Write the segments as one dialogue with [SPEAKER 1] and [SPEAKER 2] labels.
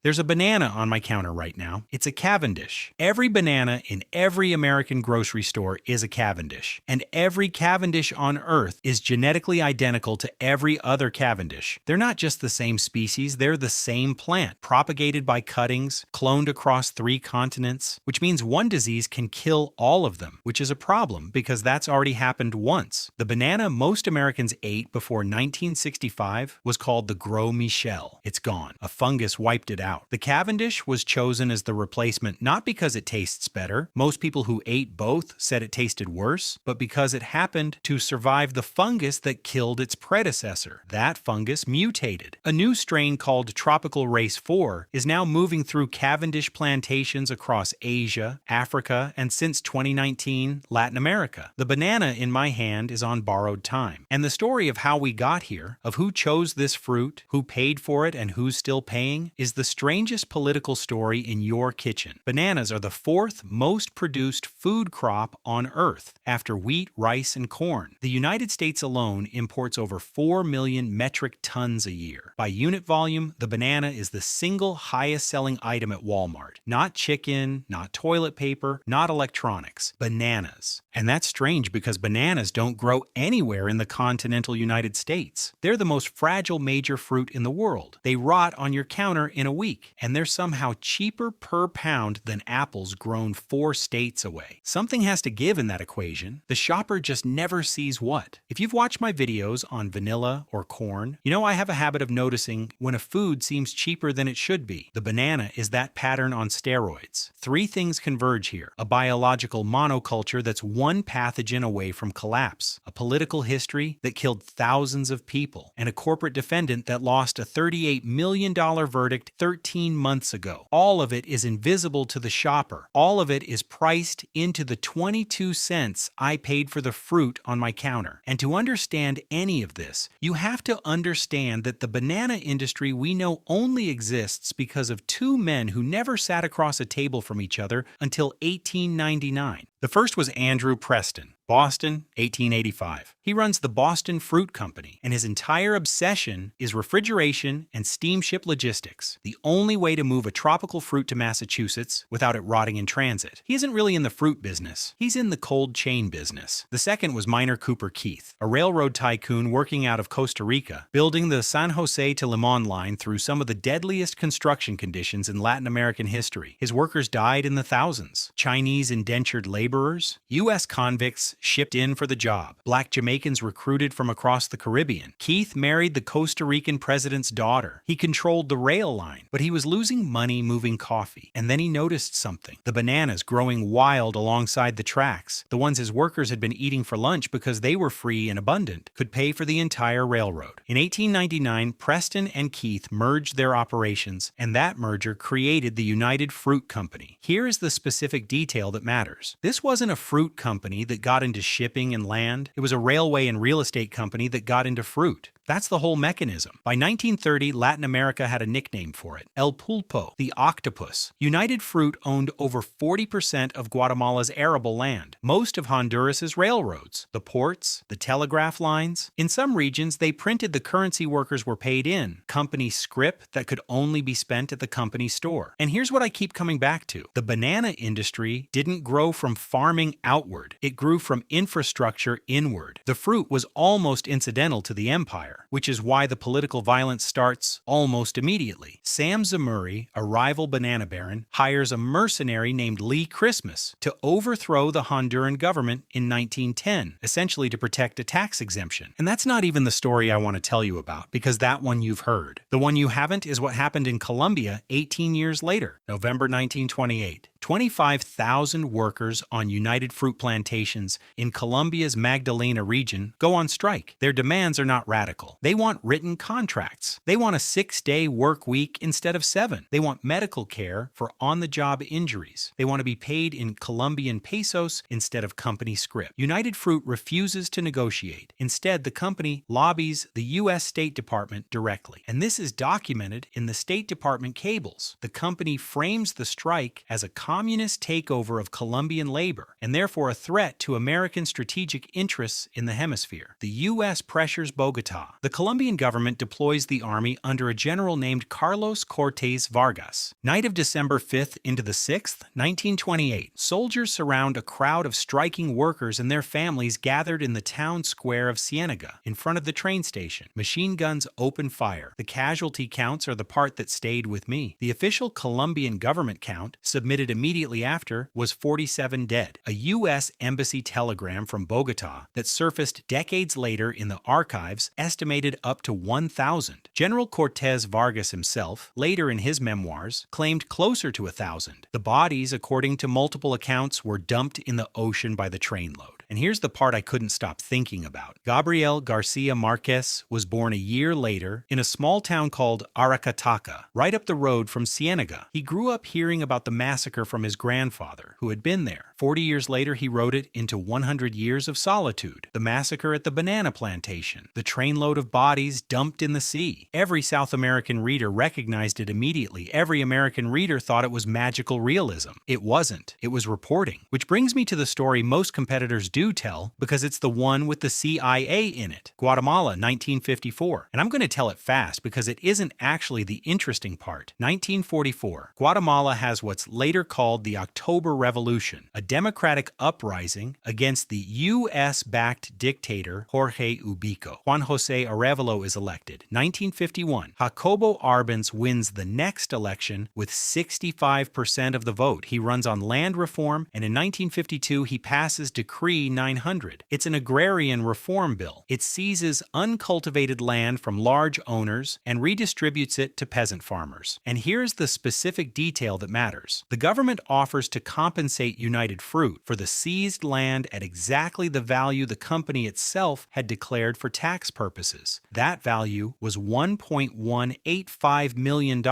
[SPEAKER 1] There's a banana on my counter right now. It's a Cavendish. Every banana in every American grocery store is a Cavendish. And every Cavendish on Earth is genetically identical to every other Cavendish. They're not just the same species, they're the same plant, propagated by cuttings, cloned across 3 continents, which means one disease can kill all of them, which is a problem because that's already happened once. The banana most Americans ate before 1965 was called the Gros Michel. It's gone. A fungus wiped it out. The Cavendish was chosen as the replacement not because it tastes better, most people who ate both said it tasted worse, but because it happened to survive the fungus that killed its predecessor. That fungus mutated. A new strain called Tropical Race 4 is now moving through Cavendish plantations across Asia, Africa, and since 2019, Latin America. The banana in my hand is on borrowed time. And the story of how we got here, of who chose this fruit, who paid for it, and who's still paying, is the strangest political story in your kitchen. Bananas are the 4th most produced food crop on Earth, after wheat, rice, and corn. The United States alone imports over 4 million metric tons a year. By unit volume, the banana is the single highest selling item at Walmart. Not chicken, not toilet paper, not electronics. Bananas. And that's strange because bananas don't grow anywhere in the continental United States. They're the most fragile major fruit in the world. They rot on your counter in a week, and they're somehow cheaper per pound than apples grown 4 states away. Something has to give in that equation. The shopper just never sees what. If you've watched my videos on vanilla or corn, you know I have a habit of noticing when a food seems cheaper than it should be. The banana is that pattern on steroids. 3 things converge here. A biological monoculture that's one pathogen away from collapse. A political history that killed thousands of people. And a corporate defendant that lost a $38 million verdict 13 months ago. All of it is invisible to the shopper. All of it is priced into the 22 cents I paid for the fruit on my counter. And to understand any of this, you have to understand that the banana industry we know only exists because of 2 men who never sat across a table from each other until 1899. The first was Andrew Preston, Boston, 1885. He runs the Boston Fruit Company, and his entire obsession is refrigeration and steamship logistics, the only way to move a tropical fruit to Massachusetts without it rotting in transit. He isn't really in the fruit business. He's in the cold chain business. The second was Minor Cooper Keith, a railroad tycoon working out of Costa Rica, building the San Jose to Limon line through some of the deadliest construction conditions in Latin American history. His workers died in the thousands. Chinese indentured laborers, U.S. convicts shipped in for the job, Black Jamaicans recruited from across the Caribbean. Keith married the Costa Rican president's daughter. He controlled the rail line, but he was losing money moving coffee. And then he noticed something. The bananas growing wild alongside the tracks, the ones his workers had been eating for lunch because they were free and abundant, could pay for the entire railroad. In 1899, Preston and Keith merged their operations, and that merger created the United Fruit Company. Here is the specific detail that matters. This wasn't a fruit company that got into shipping and land. It was a railway and real estate company that got into fruit. That's the whole mechanism. By 1930, Latin America had a nickname for it, El Pulpo, the octopus. United Fruit owned over 40% of Guatemala's arable land, most of Honduras's railroads, the ports, the telegraph lines. In some regions, they printed the currency workers were paid in, company scrip that could only be spent at the company store. And here's what I keep coming back to. The banana industry didn't grow from farming outward. It grew from infrastructure inward. The fruit was almost incidental to the empire, which is why the political violence starts almost immediately. Sam Zamuri, a rival banana baron, hires a mercenary named Lee Christmas to overthrow the Honduran government in 1910, essentially to protect a tax exemption. And that's not even the story I want to tell you about, because that one you've heard. The one you haven't is what happened in Colombia 18 years later, November 1928. 25,000 workers on United Fruit plantations in Colombia's Magdalena region go on strike. Their demands are not radical. They want written contracts. They want a 6-day work week instead of 7. They want medical care for on-the-job injuries. They want to be paid in Colombian pesos instead of company scrip. United Fruit refuses to negotiate. Instead, the company lobbies the U.S. State Department directly. And this is documented in the State Department cables. The company frames the strike as a communist takeover of Colombian labor, and therefore a threat to American strategic interests in the hemisphere. The U.S. pressures Bogotá. The Colombian government deploys the army under a general named Carlos Cortés Vargas. Night of December 5th into the 6th, 1928, soldiers surround a crowd of striking workers and their families gathered in the town square of Ciénaga, in front of the train station. Machine guns open fire. The casualty counts are the part that stayed with me. The official Colombian government count, submitted immediately after, was 47 dead. A U.S. embassy telegram from Bogotá that surfaced decades later in the archives estimated up to 1,000. General Cortés Vargas himself, later in his memoirs, claimed closer to 1,000. The bodies, according to multiple accounts, were dumped in the ocean by the trainload. And here's the part I couldn't stop thinking about. Gabriel Garcia Marquez was born a year later in a small town called Aracataca, right up the road from Ciénaga. He grew up hearing about the massacre from his grandfather, who had been there. 40 years later, he wrote it into 100 Years of Solitude. The massacre at the banana plantation, the trainload of bodies dumped in the sea. Every South American reader recognized it immediately. Every American reader thought it was magical realism. It wasn't. It was reporting. Which brings me to the story most competitors do tell, because it's the one with the CIA in it. Guatemala, 1954. And I'm going to tell it fast because it isn't actually the interesting part. 1944. Guatemala has what's later called the October Revolution, a democratic uprising against the U.S.-backed dictator Jorge Ubico. Juan José Arevalo is elected. 1951. Jacobo Arbenz wins the next election with 65% of the vote. He runs on land reform, and in 1952 he passes Decree 900. It's an agrarian reform bill. It seizes uncultivated land from large owners and redistributes it to peasant farmers. And here's the specific detail that matters. The government offers to compensate United Fruit for the seized land at exactly the value the company itself had declared for tax purposes. That value was $1.185 million.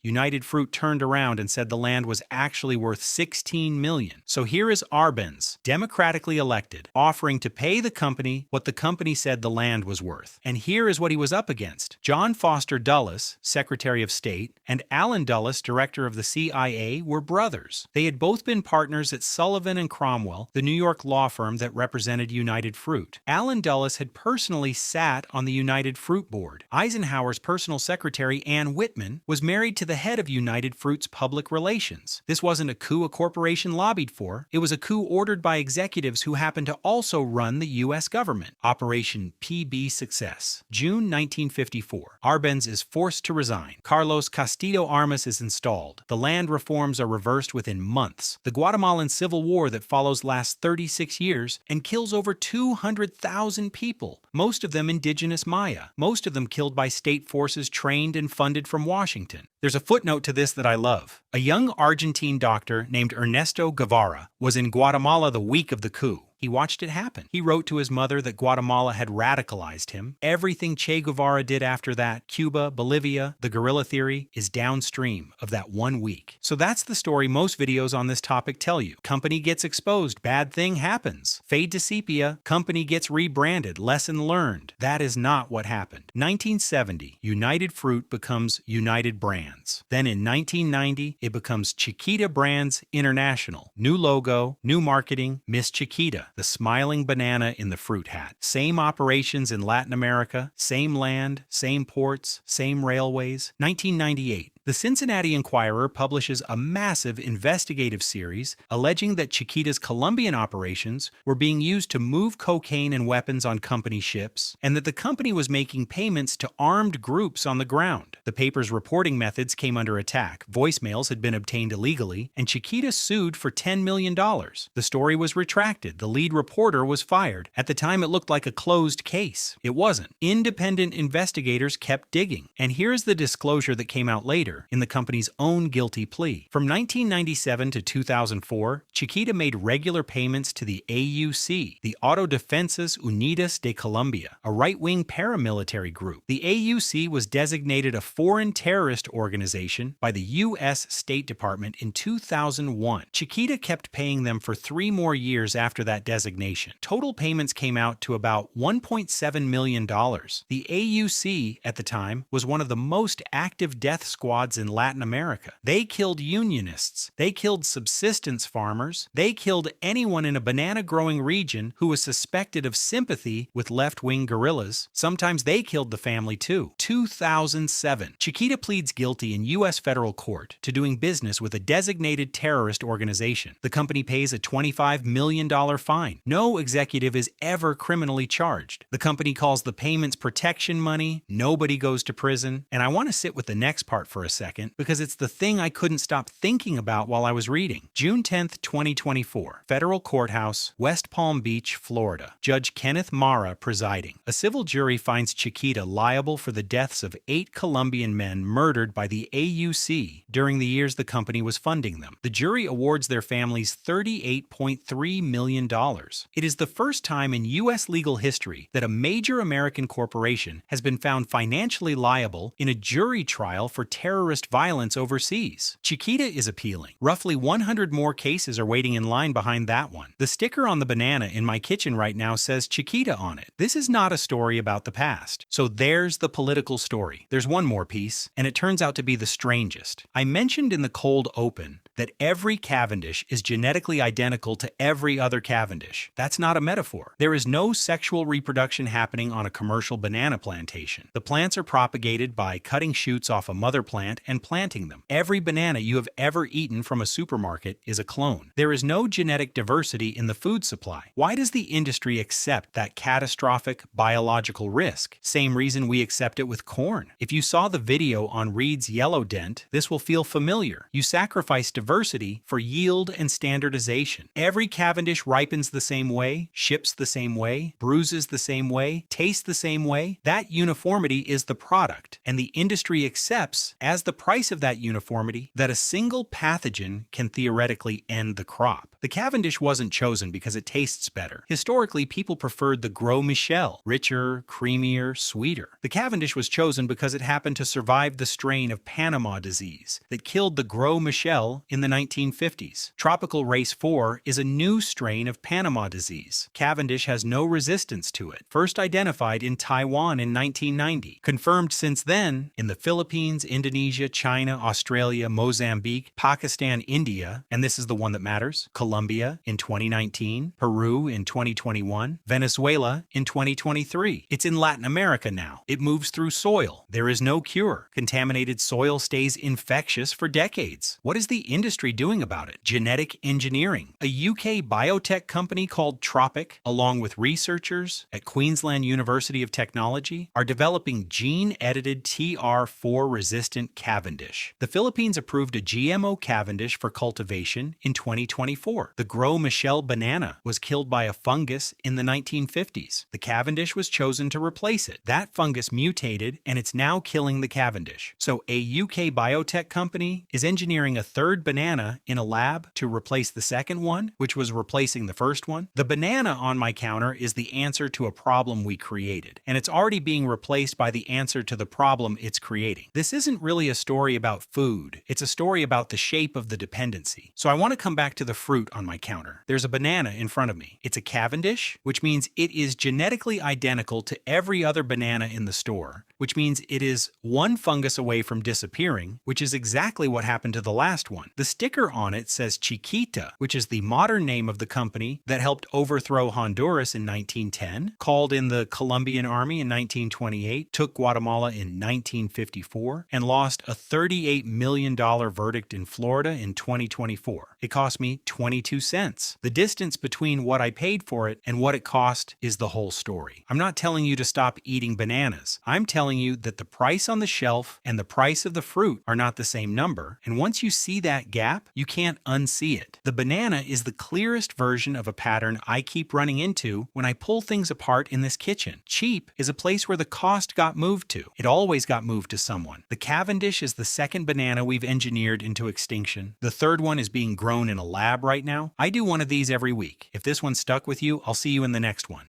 [SPEAKER 1] United Fruit turned around and said the land was actually worth $16 million. So here is Arbenz, democratically elected, offering to pay the company what the company said the land was worth. And here is what he was up against. John Foster Dulles, Secretary of State, and Allen Dulles, Director of the CIA, were brothers. They had both been partners at Sullivan and Cromwell, the New York law firm that represented United Fruit. Allen Dulles had personally sat on the United Fruit board. Eisenhower's personal secretary, Ann Whitman, was married to the head of United Fruit's public relations. This wasn't a coup a corporation lobbied for. It was a coup ordered by executives who happened to also run the U.S. government. Operation PB Success. June 1954. Arbenz is forced to resign. Carlos Castillo Armas is installed. The land reforms are reversed within months. The Guatemalan Civil War that follows lasts 36 years and kills over 200,000 people, most of them indigenous Maya, most of them killed by state forces trained and funded from Washington. There's a footnote to this that I love. A young Argentine doctor named Ernesto Guevara was in Guatemala the week of the coup. He watched it happen. He wrote to his mother that Guatemala had radicalized him. Everything Che Guevara did after that, Cuba, Bolivia, the guerrilla theory, is downstream of that 1 week. So that's the story most videos on this topic tell you. Company gets exposed, bad thing happens. Fade to sepia, company gets rebranded, lesson learned. That is not what happened. 1970, United Fruit becomes United Brands. Then in 1990, it becomes Chiquita Brands International. New logo, new marketing, Miss Chiquita, the smiling banana in the fruit hat. Same operations in Latin America, same land, same ports, same railways. 1998. The Cincinnati Enquirer publishes a massive investigative series alleging that Chiquita's Colombian operations were being used to move cocaine and weapons on company ships, and that the company was making payments to armed groups on the ground. The paper's reporting methods came under attack. Voicemails had been obtained illegally, and Chiquita sued for $10 million. The story was retracted. The lead reporter was fired. At the time, it looked like a closed case. It wasn't. Independent investigators kept digging. And here's the disclosure that came out later in the company's own guilty plea. From 1997 to 2004, Chiquita made regular payments to the AUC, the Autodefensas Unidas de Colombia, a right-wing paramilitary group. The AUC was designated a foreign terrorist organization by the U.S. State Department in 2001. Chiquita kept paying them for 3 more years after that designation. Total payments came out to about $1.7 million. The AUC, at the time, was one of the most active death squads squads in Latin America. They killed unionists. They killed subsistence farmers. They killed anyone in a banana-growing region who was suspected of sympathy with left-wing guerrillas. Sometimes they killed the family too. 2007. Chiquita pleads guilty in U.S. federal court to doing business with a designated terrorist organization. The company pays a $25 million fine. No executive is ever criminally charged. The company calls the payments protection money. Nobody goes to prison. And I want to sit with the next part for a second because it's the thing I couldn't stop thinking about while I was reading. June 10th, 2024. Federal Courthouse, West Palm Beach, Florida. Judge Kenneth Mara presiding. A civil jury finds Chiquita liable for the deaths of 8 Colombian men murdered by the AUC during the years the company was funding them. The jury awards their families $38.3 million. It is the first time in U.S. legal history that a major American corporation has been found financially liable in a jury trial for terrorist violence overseas. Chiquita is appealing. Roughly 100 more cases are waiting in line behind that one. The sticker on the banana in my kitchen right now says Chiquita on it. This is not a story about the past. So there's the political story. There's one more piece, and it turns out to be the strangest. I mentioned in the cold open that every Cavendish is genetically identical to every other Cavendish. That's not a metaphor. There is no sexual reproduction happening on a commercial banana plantation. The plants are propagated by cutting shoots off a mother plant and planting them. Every banana you have ever eaten from a supermarket is a clone. There is no genetic diversity in the food supply. Why does the industry accept that catastrophic biological risk? Same reason we accept it with corn. If you saw the video on Reed's yellow dent, this will feel familiar. You sacrifice diversity for yield and standardization. Every Cavendish ripens the same way, ships the same way, bruises the same way, tastes the same way. That uniformity is the product, and the industry accepts, as the price of that uniformity, that a single pathogen can theoretically end the crop. The Cavendish wasn't chosen because it tastes better. Historically, people preferred the Gros Michel, richer, creamier, sweeter. The Cavendish was chosen because it happened to survive the strain of Panama disease that killed the Gros Michel in the 1950s. Tropical Race 4 is a new strain of Panama disease. Cavendish has no resistance to it. First identified in Taiwan in 1990. Confirmed since then in the Philippines, Indonesia, China, Australia, Mozambique, Pakistan, India, and this is the one that matters, Colombia in 2019, Peru in 2021, Venezuela in 2023. It's in Latin America now. It moves through soil. There is no cure. Contaminated soil stays infectious for decades. What is the industry doing about it? Genetic engineering. A UK biotech company called Tropic, along with researchers at Queensland University of Technology, are developing gene-edited TR4-resistant Cavendish. The Philippines approved a GMO Cavendish for cultivation in 2024. The Gros Michel banana was killed by a fungus in the 1950s. The Cavendish was chosen to replace it. That fungus mutated, and it's now killing the Cavendish. So a UK biotech company is engineering a third banana in a lab to replace the second one, which was replacing the first one. The banana on my counter is the answer to a problem we created, and it's already being replaced by the answer to the problem it's creating. This isn't really a story about food. It's a story about the shape of the dependency. So I want to come back to the fruit on my counter. There's a banana in front of me. It's a Cavendish, which means it is genetically identical to every other banana in the store, which means it is one fungus away from disappearing, which is exactly what happened to the last one. The sticker on it says Chiquita, which is the modern name of the company that helped overthrow Honduras in 1910, called in the Colombian army in 1928, took Guatemala in 1954, and lost a $38 million verdict in Florida in 2024. It cost me 22 cents. The distance between what I paid for it and what it cost is the whole story. I'm not telling you to stop eating bananas. I'm telling you that the price on the shelf and the price of the fruit are not the same number, and once you see that gap, you can't unsee it. The banana is the clearest version of a pattern I keep running into when I pull things apart in this kitchen. Cheap is a place where the cost got moved to. It always got moved to someone. The Cavendish is the second banana we've engineered into extinction. The third one is being grown in a lab right now. I do one of these every week. If this one stuck with you, I'll see you in the next one.